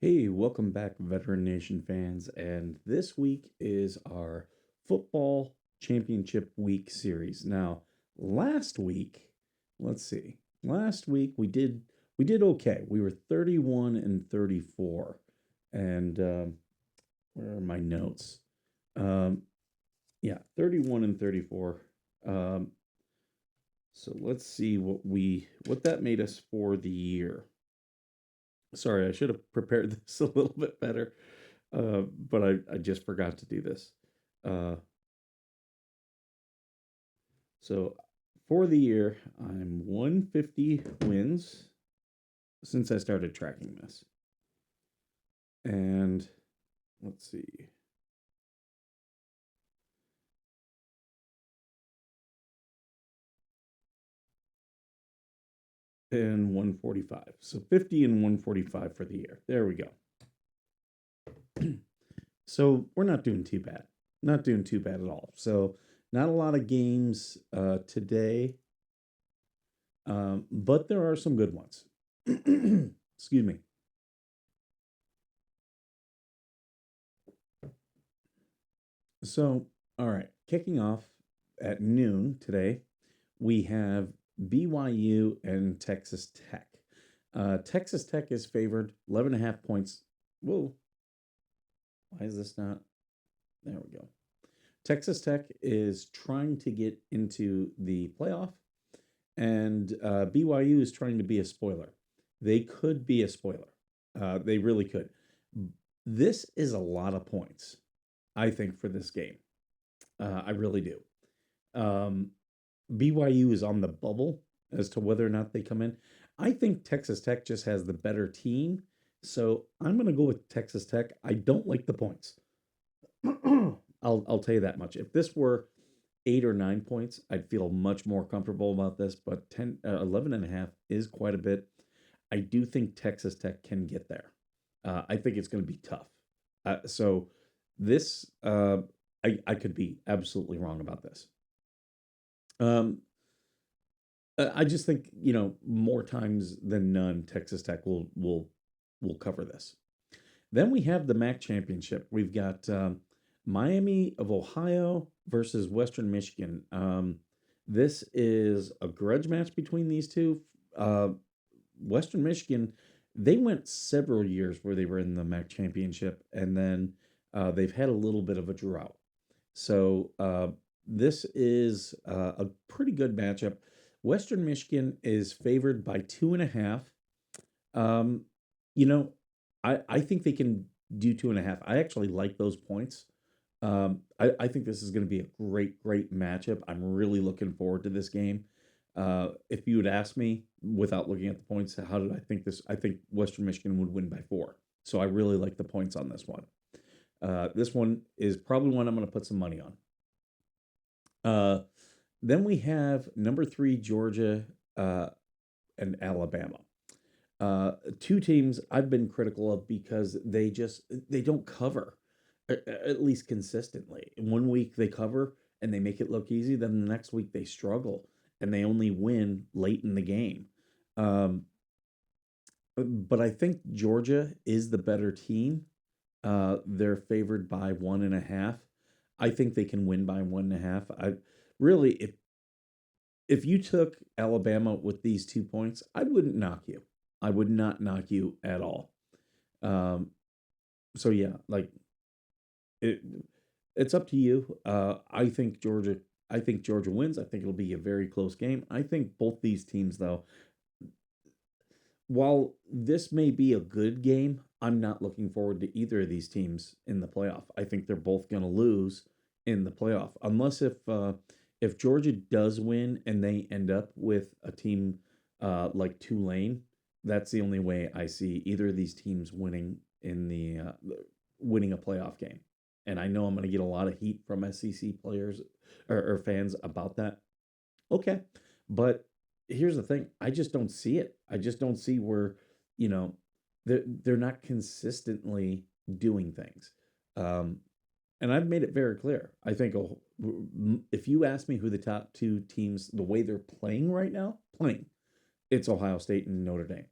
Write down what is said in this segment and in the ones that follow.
Hey, welcome back, Veteran Nation fans. And this week is our football championship week series. Now, last week, let's see. Last week we did okay. We were 31 and 34. And where are my notes? Um, yeah, 31 and 34. Um, so let's see what that made us for the year. Sorry, I should have prepared this a little bit better. But I just forgot to do this. Uh, so for the year, I'm 150 wins since I started tracking this. And let's see. And 145. So 50 and 145 for the year. There we go. So we're not doing too bad. Not doing too bad at all. So not a lot of games today, but there are some good ones. Excuse me. So, all right, kicking off at noon today, we have BYU and Texas Tech. Texas Tech is favored 11 and a half points. Whoa, why is this not? There we go. Texas Tech is trying to get into the playoff, and BYU is trying to be a spoiler. They could be a spoiler. They really could. This is a lot of points, I think, for this game. I really do. Um, BYU is on the bubble as to whether or not they come in. I think Texas Tech just has the better team. So I'm going to go with Texas Tech. I don't like the points. I'll tell you that much. If this were 8 or 9 points, I'd feel much more comfortable about this. But 11 and a half is quite a bit. I do think Texas Tech can get there. I think it's going to be tough. So this, I could be absolutely wrong about this. Um, I just think more times than none, Texas Tech will cover this. Then we have the MAC championship. We've got Miami of Ohio versus Western Michigan. This is a grudge match between these two. Western Michigan, they went several years where they were in the MAC championship, and then they've had a little bit of a drought. So this is a pretty good matchup. Western Michigan is favored by 2.5. Um, you know, I think they can do 2.5. I actually like those points. I think this is going to be a great matchup. I'm really looking forward to this game. If you would ask me without looking at the points, how did I think this? I think Western Michigan would win by 4. So I really like the points on this one. This one is probably one I'm going to put some money on. Then we have number 3 Georgia and Alabama. Two teams I've been critical of because they don't cover at least consistently. One week they cover and they make it look easy, then the next week they struggle and they only win late in the game. Um, but I think Georgia is the better team. They're favored by 1.5. I think they can win by 1.5. I really, if you took Alabama with these 2 points, I wouldn't knock you. I would not knock you at all. Um, so yeah, like it, it's up to you. I think Georgia wins. I think it'll be a very close game. I think both these teams, though, while this may be a good game, I'm not looking forward to either of these teams in the playoff. I think they're both going to lose in the playoff, unless if Georgia does win and they end up with a team like Tulane. That's the only way I see either of these teams winning in the winning a playoff game. And I know I'm going to get a lot of heat from SEC players or fans about that. Okay. But here's the thing. I just don't see it. I just don't see where, you know, they're not consistently doing things. Um, and I've made it very clear. I think if you ask me who the top two teams, the way they're playing right now, it's Ohio State and Notre Dame.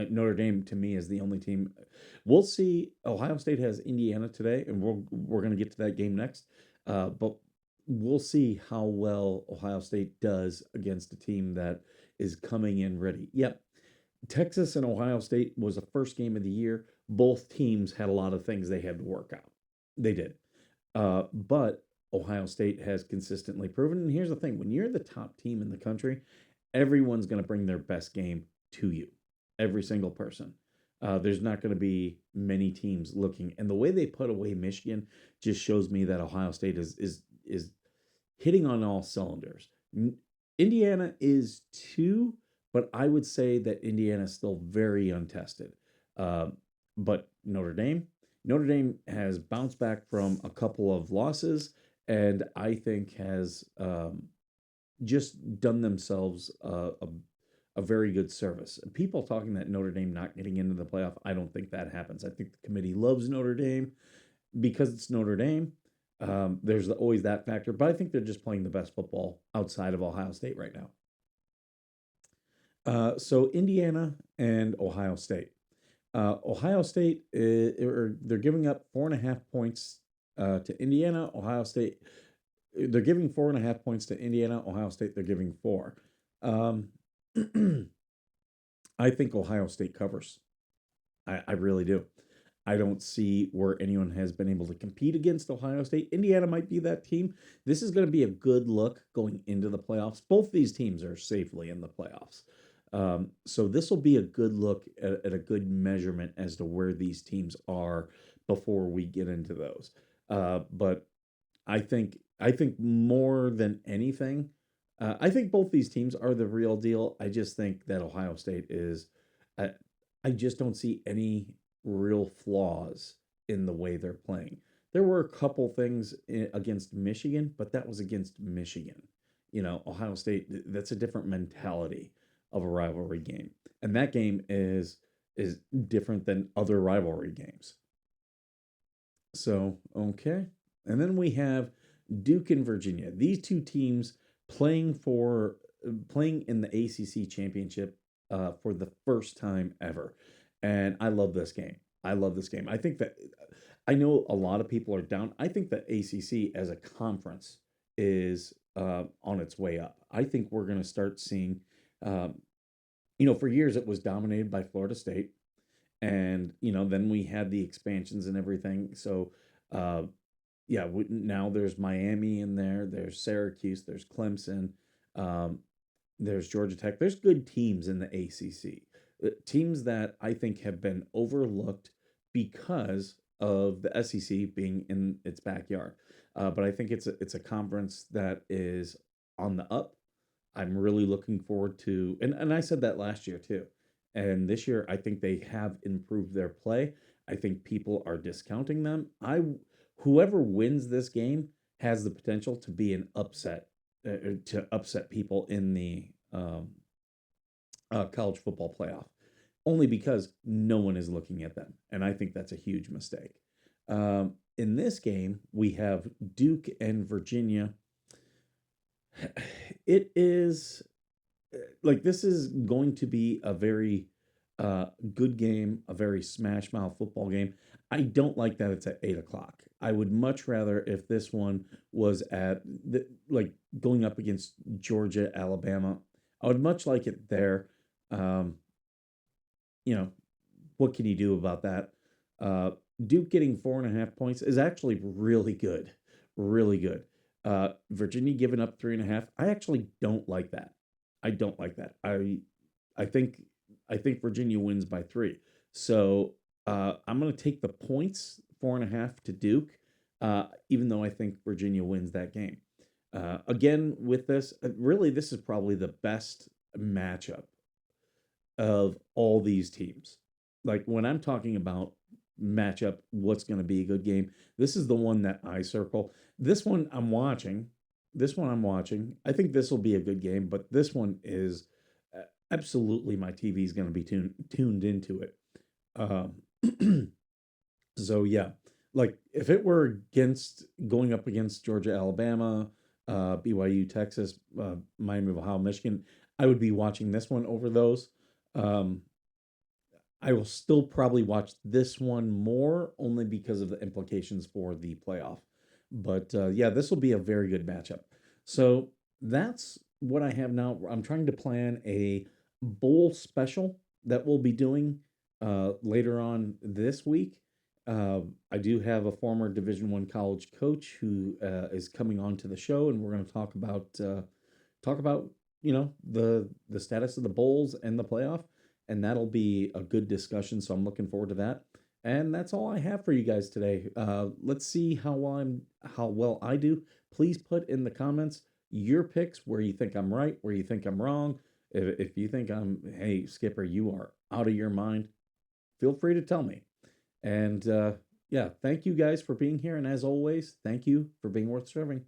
Notre Dame to me is the only team. We'll see. Ohio State has Indiana today, and we're going to get to that game next. But we'll see how well Ohio State does against a team that is coming in ready. Yep, Texas and Ohio State was the first game of the year. Both teams had a lot of things they had to work out. They did. But Ohio State has consistently proven. And here's the thing: when you're the top team in the country, everyone's going to bring their best game to you. Every single person. There's not going to be many teams looking, and the way they put away Michigan just shows me that Ohio State is hitting on all cylinders. Indiana is too, but I would say that Indiana is still very untested. Uh, but Notre Dame has bounced back from a couple of losses, and I think has just done themselves a very good service. People talking that Notre Dame not getting into the playoff, I don't think that happens. I think the committee loves Notre Dame because it's Notre Dame. There's always that factor, but I think they're just playing the best football outside of Ohio State right now. So Indiana and Ohio State. Ohio State, they're giving up 4.5 points to Indiana. Ohio State, they're giving 4.5 points to Indiana. Ohio State, they're giving 4. Um, I think Ohio State covers. I really do. I don't see where anyone has been able to compete against Ohio State. Indiana might be that team. This is going to be a good look going into the playoffs. Both these teams are safely in the playoffs. So this will be a good look at a good measurement as to where these teams are before we get into those. But I think more than anything, I think both these teams are the real deal. I just think that Ohio State is. I, I just don't see any real flaws in the way they're playing. There were a couple things against Michigan, but that was against Michigan. Ohio State, that's a different mentality of a rivalry game. And that game is different than other rivalry games. So, okay. And then we have Duke and Virginia. These two teams playing for playing in the ACC championship for the first time ever. And I love this game. I love this game. I think that I know a lot of people are down. I think that ACC as a conference is on its way up. I think we're going to start seeing, um, for years it was dominated by Florida State, and then we had the expansions and everything. So, uh, yeah, now there's Miami in there. There's Syracuse. There's Clemson. Um, there's Georgia Tech. There's good teams in the ACC. Teams that I think have been overlooked because of the SEC being in its backyard. But I think it's a conference that is on the up. I'm really looking forward to, and I said that last year too. And this year, I think they have improved their play. I think people are discounting them. Whoever wins this game has the potential to be an upset, to upset people in the college football playoff, only because no one is looking at them. And I think that's a huge mistake. In this game, we have Duke and Virginia. It is like this is going to be a very good game, a very smash mouth football game. I don't like that it's at 8 o'clock. I would much rather if this one was at like going up against Georgia, Alabama. I would much like it there. Um, you know, what can you do about that? Uh, Duke getting 4.5 points is actually really good, really good. Virginia giving up 3.5. I actually don't like that. I don't like that. I think I think Virginia wins by 3. So I'm going to take the points 4.5 to Duke, even though I think Virginia wins that game. Again, with this, really, this is probably the best matchup of all these teams. Like when I'm talking about matchup, what's going to be a good game, this is the one that I circle. This one I'm watching. This one I'm watching. I think this will be a good game, but this one is absolutely my TV is going to be tuned into it. Um, so yeah, like if it were against going up against Georgia, Alabama, BYU, Texas, Miami of Ohio, Michigan, I would be watching this one over those. Um, I will still probably watch this one more only because of the implications for the playoff. But yeah, this will be a very good matchup. So that's what I have now. I'm trying to plan a bowl special that we'll be doing later on this week. Uh, I do have a former Division One college coach who is coming on to the show, and we're going to talk about the status of the bowls and the playoff, and that'll be a good discussion. So I'm looking forward to that. And that's all I have for you guys today. Let's see how well I do. Please put in the comments your picks, where you think I'm right, where you think I'm wrong. If you think hey Skipper, you are out of your mind, feel free to tell me. And yeah, thank you guys for being here. And as always, thank you for being worth serving.